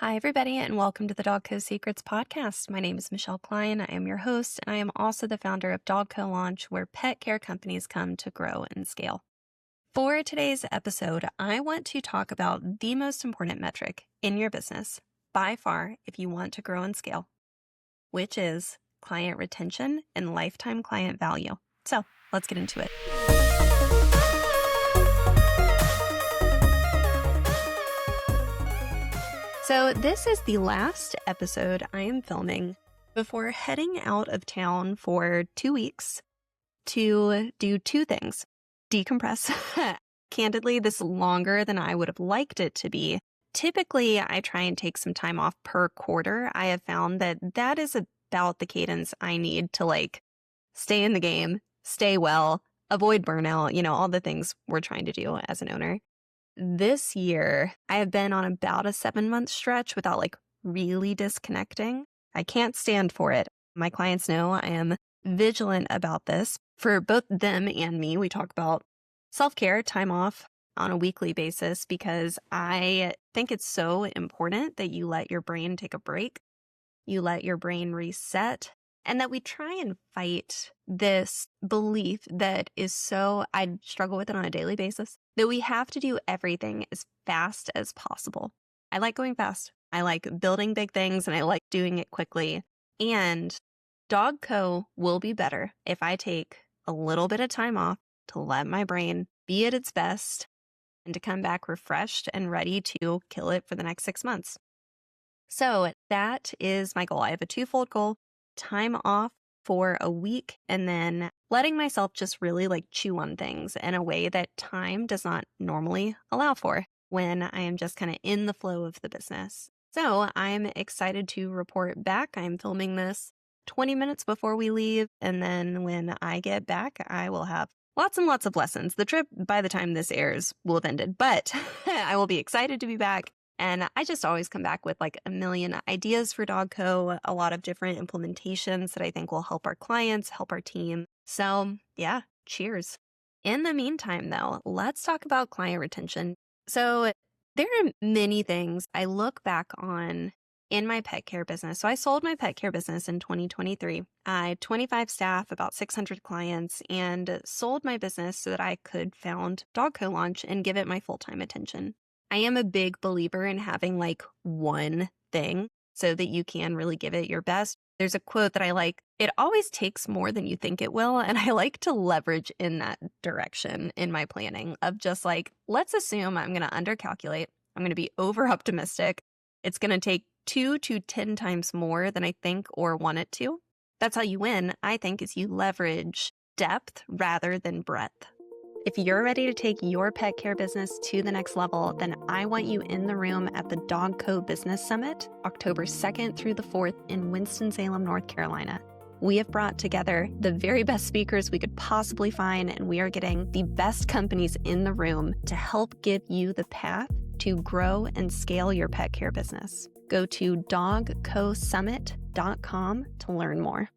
Hi, everybody, and welcome to the Dog Co Secrets podcast. My name is Michelle Kline. I am your host, and I am also the founder of Dog Co Launch, where pet care companies come to grow and scale. For today's episode, I want to talk about the most important metric in your business by far if you want to grow and scale, which is client retention and lifetime client value. So let's get into it. So this is the last episode I am filming before heading out of town for 2 weeks to do two things. Decompress. Candidly, this is longer than I would have liked it to be. Typically, I try and take some time off per quarter. I have found that is about the cadence I need to stay in the game, stay well, avoid burnout, all the things we're trying to do as an owner. This year, I have been on about a 7-month stretch without really disconnecting. I can't stand for it. My clients know I am vigilant about this. For both them and me, we talk about self-care, time off on a weekly basis because I think it's so important that you let your brain take a break, you let your brain reset, and that we try and fight this belief that is I struggle with it on a daily basis, that we have to do everything as fast as possible. I like going fast. I like building big things and I like doing it quickly. And Dog Co will be better if I take a little bit of time off to let my brain be at its best and to come back refreshed and ready to kill it for the next 6 months. So that is my goal. I have a twofold goal: time off for a week and then letting myself just really chew on things in a way that time does not normally allow for when I am just kind of in the flow of the business. So I'm excited to report back. I'm filming this 20 minutes before we leave. And then when I get back, I will have lots and lots of lessons. The trip, by the time this airs, will have ended, but I will be excited to be back. And I just always come back with a million ideas for Dog Co, a lot of different implementations that I think will help our clients, help our team. So yeah, cheers. In the meantime, though, let's talk about client retention. So there are many things I look back on in my pet care business. So I sold my pet care business in 2023. I had 25 staff, about 600 clients, and sold my business so that I could found Dog Co Launch and give it my full-time attention. I am a big believer in having one thing so that you can really give it your best. There's a quote that I like: it always takes more than you think it will. And I like to leverage in that direction in my planning of just let's assume I'm going to undercalculate. I'm going to be over optimistic. It's going to take 2 to 10 times more than I think or want it to. That's how you win, I think, is you leverage depth rather than breadth. If you're ready to take your pet care business to the next level, then I want you in the room at the Dog Co Business Summit, October 2nd through the 4th in Winston-Salem, North Carolina. We have brought together the very best speakers we could possibly find, and we are getting the best companies in the room to help give you the path to grow and scale your pet care business. Go to dogcosummit.com to learn more.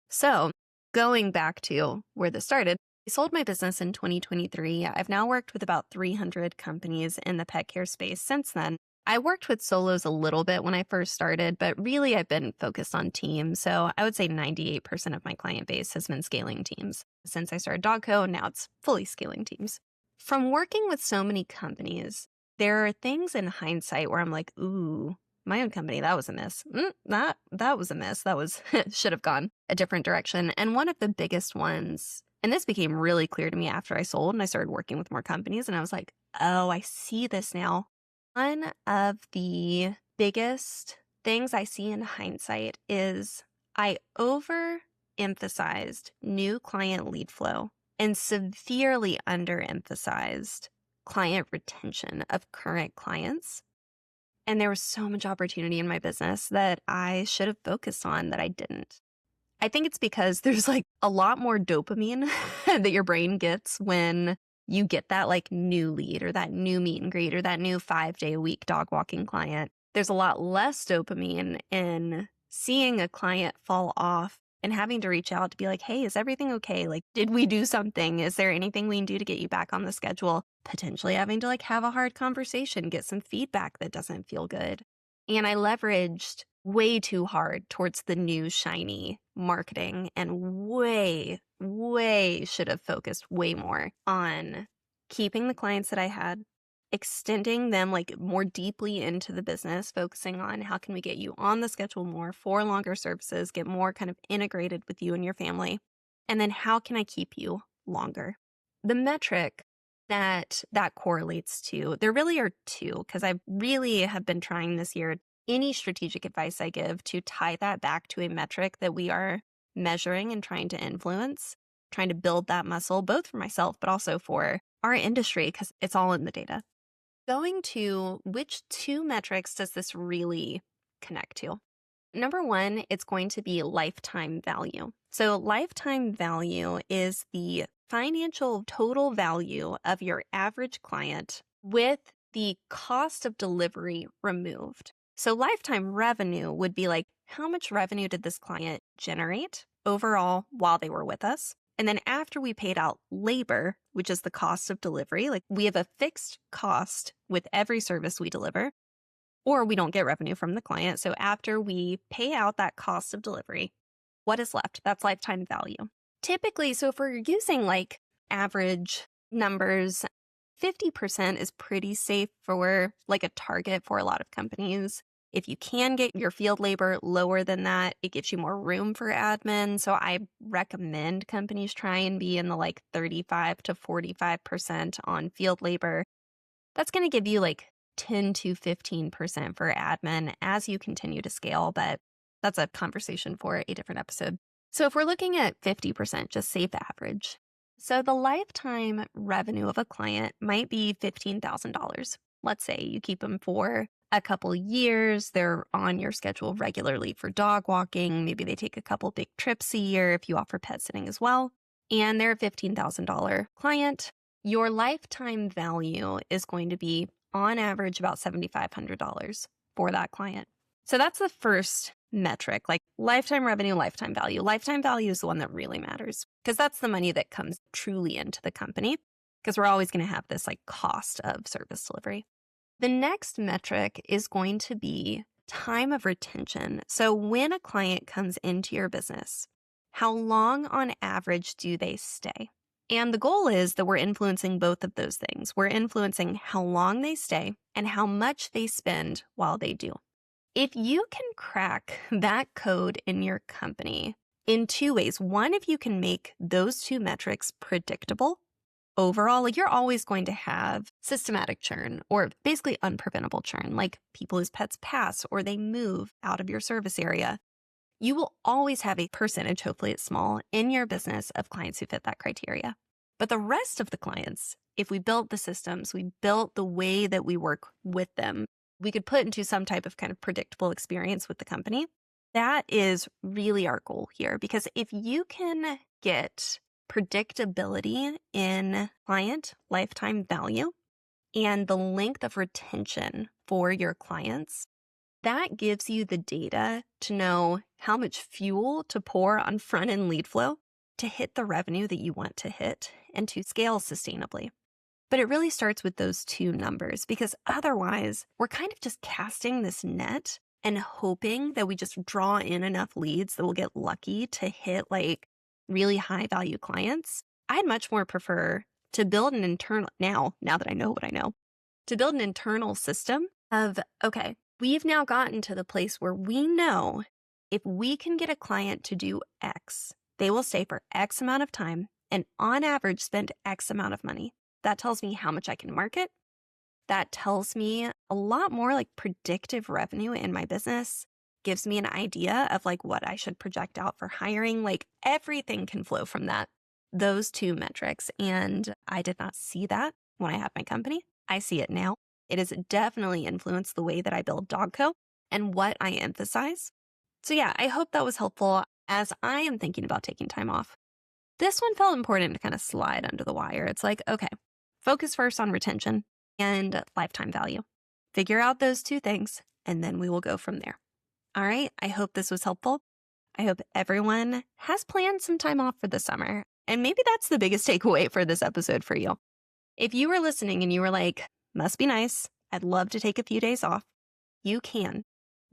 So, going back to where this started, I sold my business in 2023. I've now worked with about 300 companies in the pet care space since then. I worked with solos a little bit when I first started, but really I've been focused on teams. So I would say 98% of my client base has been scaling teams. Since I started Dog Co, now it's fully scaling teams. From working with so many companies, there are things in hindsight where I'm like, ooh, my own company, that was a miss. That was a miss. That was should have gone a different direction. And one of the biggest ones, and this became really clear to me after I sold and I started working with more companies, and I was like, oh, I see this now. One of the biggest things I see in hindsight is I overemphasized new client lead flow and severely underemphasized client retention of current clients. And there was so much opportunity in my business that I should have focused on that I didn't. I think it's because there's a lot more dopamine that your brain gets when you get that new lead or that new meet and greet or that new 5-day-a-week dog walking client. There's a lot less dopamine in seeing a client fall off and having to reach out to be like, hey, is everything okay? Did we do something? Is there anything we can do to get you back on the schedule? Potentially having to have a hard conversation, get some feedback that doesn't feel good. And I leveraged way too hard towards the new shiny marketing and way should have focused way more on keeping the clients that I had, extending them like more deeply into the business, focusing on how can we get you on the schedule more for longer services, get more kind of integrated with you and your family. And then how can I keep you longer? The metric that correlates to, there really are two, because I really have been trying this year, any strategic advice I give, to tie that back to a metric that we are measuring and trying to influence, trying to build that muscle, both for myself, but also for our industry, because it's all in the data. Going to which two metrics does this really connect to? Number one, it's going to be lifetime value. So lifetime value is the financial total value of your average client with the cost of delivery removed. So lifetime revenue would be like, how much revenue did this client generate overall while they were with us? And then after we paid out labor, which is the cost of delivery, like we have a fixed cost with every service we deliver, or we don't get revenue from the client. So after we pay out that cost of delivery, what is left? That's lifetime value. Typically, so if we're using like average numbers, 50% is pretty safe for like a target for a lot of companies. If you can get your field labor lower than that, it gives you more room for admin. So I recommend companies try and be in the like 35 to 45% on field labor. That's going to give you like 10 to 15% for admin as you continue to scale, but that's a conversation for a different episode. So if we're looking at 50%, just safe average. So the lifetime revenue of a client might be $15,000. Let's say you keep them for a couple years. They're on your schedule regularly for dog walking. Maybe they take a couple big trips a year if you offer pet sitting as well. And they're a $15,000 client. Your lifetime value is going to be on average about $7,500 for that client. So that's the first metric, like lifetime revenue, lifetime value. Lifetime value is the one that really matters because that's the money that comes truly into the company, because we're always going to have this like cost of service delivery. The next metric is going to be time of retention. So when a client comes into your business, how long on average do they stay? And the goal is that we're influencing both of those things. We're influencing how long they stay and how much they spend while they do. If you can crack that code in your company in two ways. One, if you can make those two metrics predictable overall, like you're always going to have systematic churn or basically unpreventable churn, like people whose pets pass or they move out of your service area. You will always have a percentage, hopefully it's small, in your business of clients who fit that criteria. But the rest of the clients, if we built the systems, we built the way that we work with them, we could put into some type of kind of predictable experience with the company. That is really our goal here, because if you can get predictability in client lifetime value and the length of retention for your clients, that gives you the data to know how much fuel to pour on front-end lead flow to hit the revenue that you want to hit and to scale sustainably. But it really starts with those two numbers, because otherwise we're kind of just casting this net and hoping that we just draw in enough leads that we'll get lucky to hit like really high value clients. I'd much more prefer to build an internal, now that I know what I know, to build an internal system of, okay, we've now gotten to the place where we know if we can get a client to do X, they will stay for X amount of time and on average spend X amount of money. That tells me how much I can market. That tells me a lot more like predictive revenue in my business, gives me an idea of like what I should project out for hiring. Like everything can flow from that, those two metrics. And I did not see that when I had my company. I see it now. It has definitely influenced the way that I build Dogco and what I emphasize. So yeah, I hope that was helpful as I am thinking about taking time off. This one felt important to kind of slide under the wire. It's like, okay, focus first on retention and lifetime value. Figure out those two things, and then we will go from there. All right, I hope this was helpful. I hope everyone has planned some time off for the summer. And maybe that's the biggest takeaway for this episode for you. If you were listening and you were like, must be nice, I'd love to take a few days off, you can.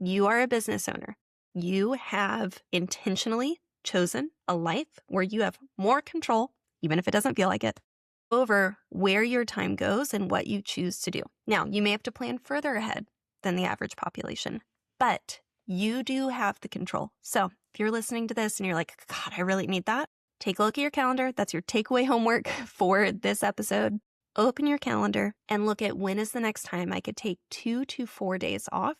You are a business owner. You have intentionally chosen a life where you have more control, even if it doesn't feel like it, over where your time goes and what you choose to do. Now, you may have to plan further ahead than the average population, but you do have the control. So if you're listening to this and you're like, God, I really need that, take a look at your calendar. That's your takeaway homework for this episode. Open your calendar and look at when is the next time I could take 2 to 4 days off.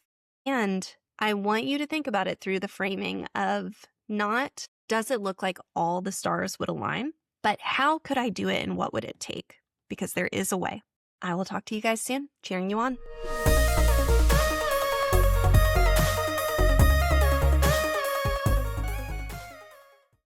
And I want you to think about it through the framing of not, does it look like all the stars would align, but how could I do it and what would it take? Because there is a way. I will talk to you guys soon. Cheering you on.